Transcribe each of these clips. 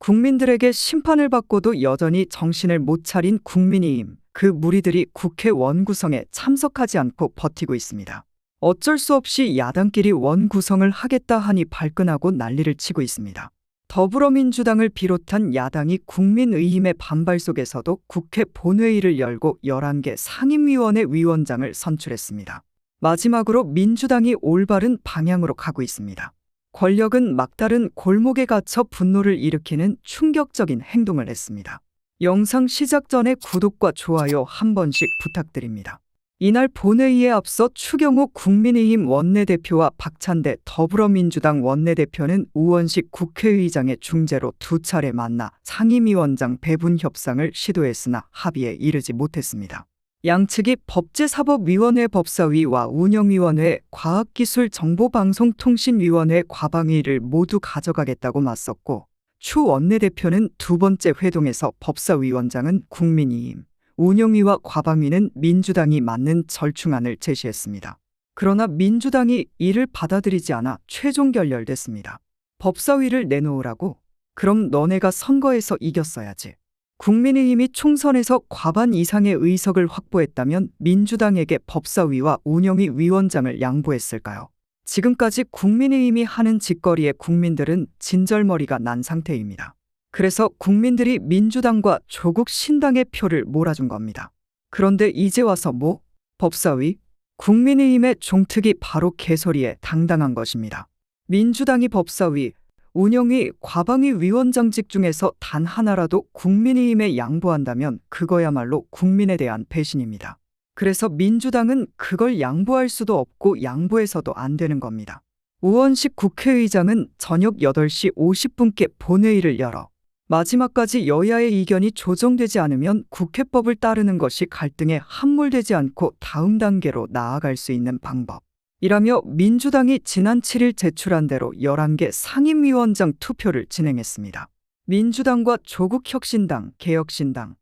국민들에게 심판을 받고도 여전히 정신을 못 차린 국민의힘, 그 무리들이 국회 원구성에 참석하지 않고 버티고 있습니다. 어쩔 수 없이 야당끼리 원구성을 하겠다 하니 발끈하고 난리를 치고 있습니다. 더불어민주당을 비롯한 야당이 국민의힘의 반발 속에서도 국회 본회의를 열고 11개 상임위원회 위원장을 선출했습니다. 마지막으로 민주당이 올바른 방향으로 가고 있습니다. 권력은 막다른 골목에 갇혀 분노를 일으키는 충격적인 행동을 했습니다. 영상 시작 전에 구독과 좋아요 한 번씩 부탁드립니다. 이날 본회의에 앞서 추경호 국민의힘 원내대표와 박찬대 더불어민주당 원내대표는 우원식 국회의장의 중재로 두 차례 만나 상임위원장 배분 협상을 시도했으나 합의에 이르지 못했습니다. 양측이 법제사법위원회 법사위와 운영위원회 과학기술정보방송통신위원회 과방위를 모두 가져가겠다고 맞섰고, 추 원내대표는 두 번째 회동에서 법사위원장은 국민의힘, 운영위와 과방위는 민주당이 맡는 절충안을 제시했습니다. 그러나 민주당이 이를 받아들이지 않아 최종 결렬됐습니다. 법사위를 내놓으라고? 그럼 너네가 선거에서 이겼어야지. 국민의힘이 총선에서 과반 이상의 의석을 확보했다면 민주당에게 법사위와 운영위 위원장을 양보했을까요? 지금까지 국민의힘이 하는 짓거리에 국민들은 진절머리가 난 상태입니다. 그래서 국민들이 민주당과 조국 신당의 표를 몰아준 겁니다. 그런데 이제 와서 뭐? 법사위? 국민의힘의 종특이 바로 개소리에 당당한 것입니다. 민주당이 법사위, 운영위, 과방위 위원장직 중에서 단 하나라도 국민의힘에 양보한다면 그거야말로 국민에 대한 배신입니다. 그래서 민주당은 그걸 양보할 수도 없고 양보해서도 안 되는 겁니다. 우원식 국회의장은 저녁 8시 50분께 본회의를 열어 마지막까지 여야의 이견이 조정되지 않으면 국회법을 따르는 것이 갈등에 함몰되지 않고 다음 단계로 나아갈 수 있는 방법이라며 민주당이 지난 7일 제출한 대로 11개 상임위원장 투표를 진행했습니다. 민주당과 조국혁신당, 개혁신당,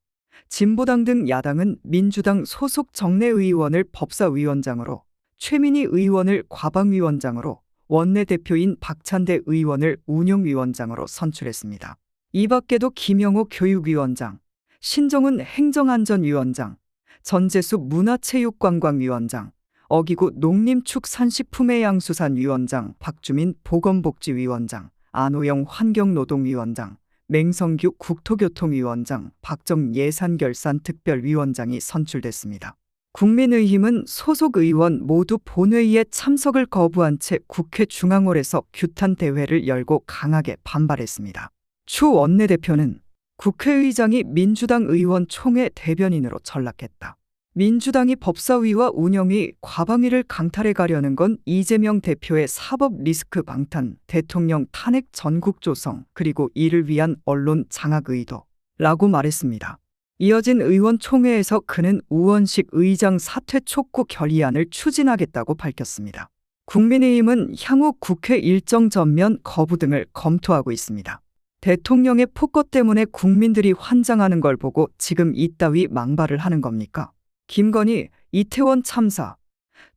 진보당 등 야당은 민주당 소속 정례의원을 법사위원장으로, 최민희 의원을 과방위원장으로, 원내대표인 박찬대 의원을 운영위원장으로 선출했습니다. 이 밖에도 김영호 교육위원장, 신정은 행정안전위원장, 전재수 문화체육관광위원장, 어기구 농림축산식품해양수산위원장, 박주민 보건복지위원장, 안호영 환경노동위원장, 맹성규 국토교통위원장, 박정 예산결산특별위원장이 선출됐습니다. 국민의힘은 소속 의원 모두 본회의에 참석을 거부한 채 국회 중앙홀에서 규탄 대회를 열고 강하게 반발했습니다. 추 원내대표는 국회의장이 민주당 의원총회 대변인으로 전락했다. 민주당이 법사위와 운영위, 과방위를 강탈해 가려는 건 이재명 대표의 사법 리스크 방탄, 대통령 탄핵 전국 조성, 그리고 이를 위한 언론 장악 의도라고 말했습니다. 이어진 의원총회에서 그는 우원식 의장 사퇴 촉구 결의안을 추진하겠다고 밝혔습니다. 국민의힘은 향후 국회 일정 전면 거부 등을 검토하고 있습니다. 대통령의 폭거 때문에 국민들이 환장하는 걸 보고 지금 이따위 망발을 하는 겁니까? 김건희, 이태원 참사,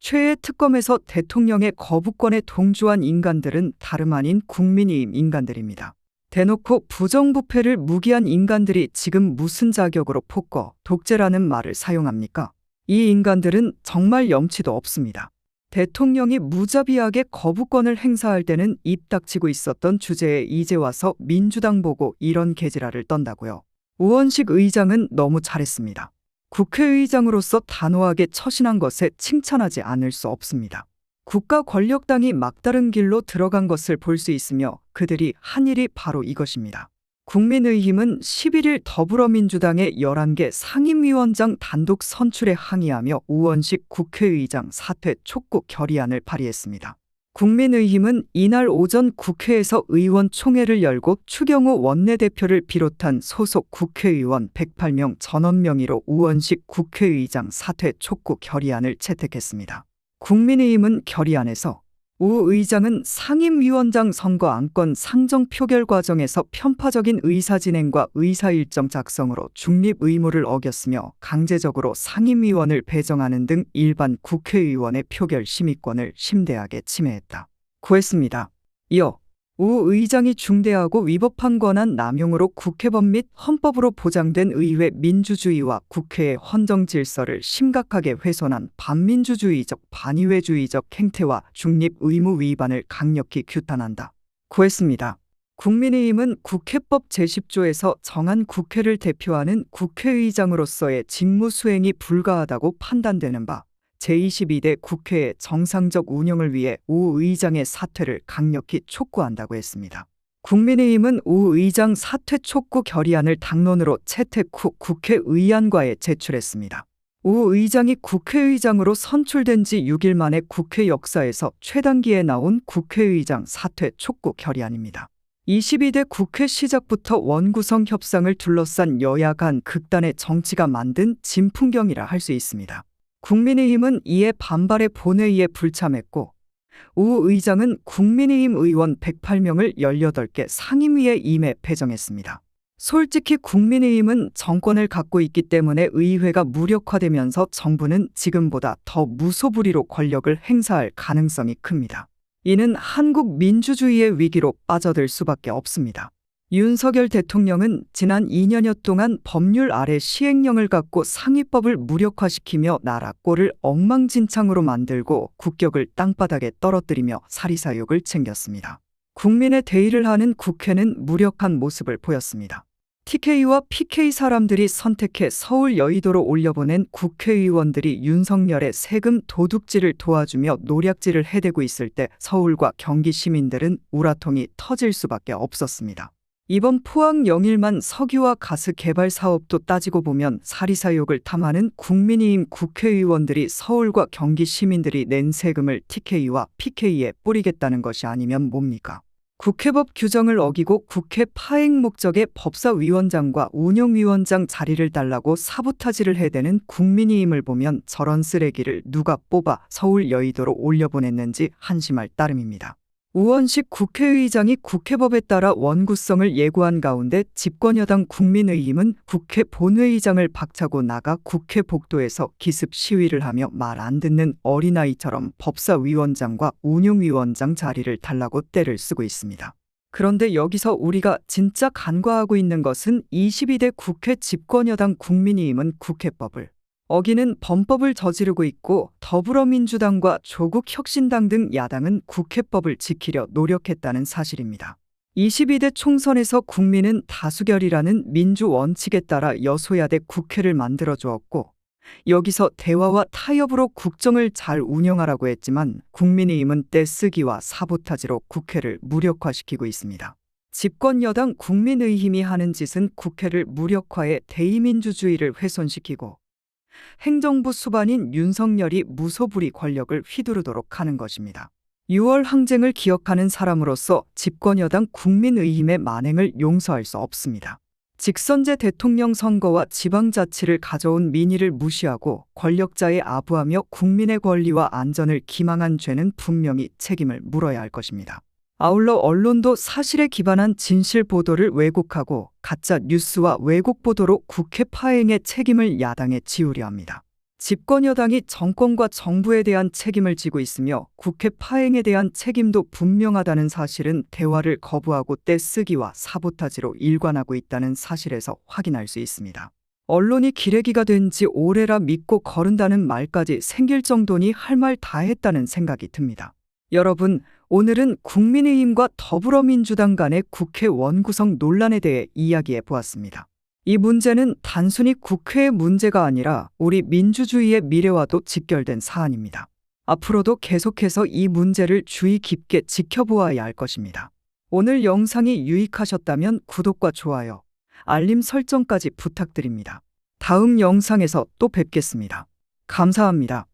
최애 특검에서 대통령의 거부권에 동조한 인간들은 다름 아닌 국민의힘 인간들입니다. 대놓고 부정부패를 무기한 인간들이 지금 무슨 자격으로 폭거, 독재라는 말을 사용합니까? 이 인간들은 정말 염치도 없습니다. 대통령이 무자비하게 거부권을 행사할 때는 입 닥치고 있었던 주제에 이제 와서 민주당 보고 이런 개지랄을 떤다고요. 우원식 의장은 너무 잘했습니다. 국회의장으로서 단호하게 처신한 것에 칭찬하지 않을 수 없습니다. 국가 권력당이 막다른 길로 들어간 것을 볼 수 있으며 그들이 한 일이 바로 이것입니다. 국민의힘은 11일 더불어민주당의 11개 상임위원장 단독 선출에 항의하며 우원식 국회의장 사퇴 촉구 결의안을 발의했습니다. 국민의힘은 이날 오전 국회에서 의원총회를 열고 추경호 원내대표를 비롯한 소속 국회의원 108명 전원 명의로 우원식 국회의장 사퇴 촉구 결의안을 채택했습니다. 국민의힘은 결의안에서 우 의장은 상임위원장 선거 안건 상정 표결 과정에서 편파적인 의사진행과 의사일정 작성으로 중립 의무를 어겼으며 강제적으로 상임위원을 배정하는 등 일반 국회의원의 표결 심의권을 심대하게 침해했다. 고했습니다. 이어 우 의장이 중대하고 위법한 권한 남용으로 국회법 및 헌법으로 보장된 의회 민주주의와 국회의 헌정 질서를 심각하게 훼손한 반민주주의적 반의회주의적 행태와 중립 의무 위반을 강력히 규탄한다. 고했습니다. 국민의힘은 국회법 제10조에서 정한 국회를 대표하는 국회의장으로서의 직무 수행이 불가하다고 판단되는 바 제22대 국회의 정상적 운영을 위해 우 의장의 사퇴를 강력히 촉구한다고 했습니다. 국민의힘은 우 의장 사퇴 촉구 결의안을 당론으로 채택 후 국회의안과에 제출했습니다. 우 의장이 국회의장으로 선출된 지 6일 만에 국회 역사에서 최단기에 나온 국회의장 사퇴 촉구 결의안입니다. 22대 국회 시작부터 원구성 협상을 둘러싼 여야 간 극단의 정치가 만든 진풍경이라 할 수 있습니다. 국민의힘은 이에 반발해 본회의에 불참했고 우 의장은 국민의힘 의원 108명을 18개 상임위에 임해 배정했습니다. 솔직히 국민의힘은 정권을 갖고 있기 때문에 의회가 무력화되면서 정부는 지금보다 더 무소불위로 권력을 행사할 가능성이 큽니다. 이는 한국 민주주의의 위기로 빠져들 수밖에 없습니다. 윤석열 대통령은 지난 2년여 동안 법률 아래 시행령을 갖고 상위법을 무력화시키며 나라 꼴을 엉망진창으로 만들고 국격을 땅바닥에 떨어뜨리며 사리사욕을 챙겼습니다. 국민의 대의를 하는 국회는 무력한 모습을 보였습니다. TK와 PK 사람들이 선택해 서울 여의도로 올려보낸 국회의원들이 윤석열의 세금 도둑질을 도와주며 노략질을 해대고 있을 때 서울과 경기 시민들은 우라통이 터질 수밖에 없었습니다. 이번 포항 영일만 석유와 가스 개발 사업도 따지고 보면 사리사욕을 탐하는 국민의힘 국회의원들이 서울과 경기 시민들이 낸 세금을 TK와 PK에 뿌리겠다는 것이 아니면 뭡니까? 국회법 규정을 어기고 국회 파행 목적의 법사위원장과 운영위원장 자리를 달라고 사보타지를 해대는 국민의힘을 보면 저런 쓰레기를 누가 뽑아 서울 여의도로 올려보냈는지 한심할 따름입니다. 우원식 국회의장이 국회법에 따라 원구성을 예고한 가운데 집권여당 국민의힘은 국회 본회의장을 박차고 나가 국회 복도에서 기습 시위를 하며 말 안 듣는 어린아이처럼 법사위원장과 운영위원장 자리를 달라고 떼를 쓰고 있습니다. 그런데 여기서 우리가 진짜 간과하고 있는 것은 22대 국회 집권여당 국민의힘은 국회법을 어기는 범법을 저지르고 있고 더불어민주당과 조국혁신당 등 야당은 국회법을 지키려 노력했다는 사실입니다. 22대 총선에서 국민은 다수결이라는 민주 원칙에 따라 여소야대 국회를 만들어 주었고 여기서 대화와 타협으로 국정을 잘 운영하라고 했지만 국민의힘은 떼쓰기와 사보타지로 국회를 무력화시키고 있습니다. 집권 여당 국민의힘이 하는 짓은 국회를 무력화해 대의민주주의를 훼손시키고 행정부 수반인 윤석열이 무소불위 권력을 휘두르도록 하는 것입니다. 6월 항쟁을 기억하는 사람으로서 집권여당 국민의힘의 만행을 용서할 수 없습니다. 직선제 대통령 선거와 지방자치를 가져온 민의를 무시하고 권력자에 아부하며 국민의 권리와 안전을 기망한 죄는 분명히 책임을 물어야 할 것입니다. 아울러 언론도 사실에 기반한 진실 보도를 왜곡하고 가짜 뉴스와 왜곡 보도로 국회 파행의 책임을 야당에 지우려 합니다. 집권 여당이 정권과 정부에 대한 책임을 지고 있으며 국회 파행에 대한 책임도 분명하다는 사실은 대화를 거부하고 떼쓰기와 사보타지로 일관하고 있다는 사실에서 확인할 수 있습니다. 언론이 기레기가 된 지 오래라 믿고 거른다는 말까지 생길 정도니 할 말 다 했다는 생각이 듭니다. 여러분, 오늘은 국민의힘과 더불어민주당 간의 국회 원구성 논란에 대해 이야기해 보았습니다. 이 문제는 단순히 국회의 문제가 아니라 우리 민주주의의 미래와도 직결된 사안입니다. 앞으로도 계속해서 이 문제를 주의 깊게 지켜보아야 할 것입니다. 오늘 영상이 유익하셨다면 구독과 좋아요, 알림 설정까지 부탁드립니다. 다음 영상에서 또 뵙겠습니다. 감사합니다.